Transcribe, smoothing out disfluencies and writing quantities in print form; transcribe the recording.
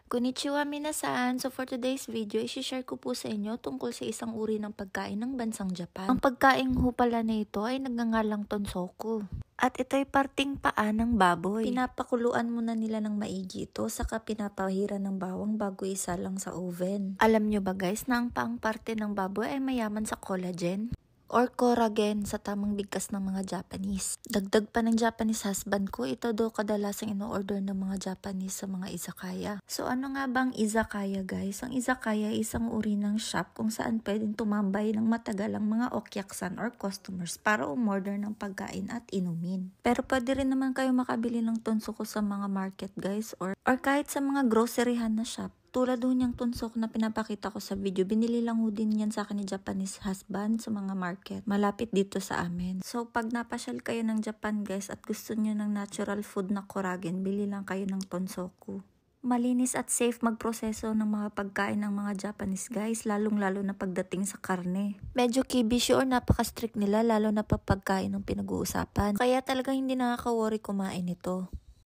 Konnichiwa minasan! So for today's video, isi-share ko po sa inyo tungkol sa isang uri ng pagkain ng bansang Japan. Ang pagkain ho pala na ito ay nagngangalang tonsoku. At ito ay parting paa ng baboy. Pinapakuluan muna nila ng maigi ito, saka pinapahiran ng bawang bago isalang sa oven. Alam nyo ba guys na ang paang parte ng baboy ay mayaman sa collagen? Or coragen sa tamang bigkas ng mga Japanese. Dagdag pa ng Japanese husband ko, ito daw kadalasang ino-order ng mga Japanese sa mga izakaya. So ano nga bang izakaya guys? Ang izakaya ay isang uri ng shop kung saan pwedeng tumambay ng matagal ang mga okyaksan or customers para umorder ng pagkain at inumin. Pero pwede rin naman kayo makabili ng tonsoku sa mga market guys or kahit sa mga groceryhan na shop. Tulad ho niyang tunsok na pinapakita ko sa video, binili lang ho din yan sa akin ni Japanese husband sa mga market. Malapit dito sa amin. So pag napasyal kayo ng Japan guys at gusto niyo ng natural food na coragen, bili lang kayo ng tonsoku. Malinis at safe magproseso ng mga pagkain ng mga Japanese guys, lalong-lalo na pagdating sa karne. Medyo kibishi or napaka-strict nila, lalo na pagkain ng pinag-uusapan. Kaya talaga hindi nakaka-worry kumain ito.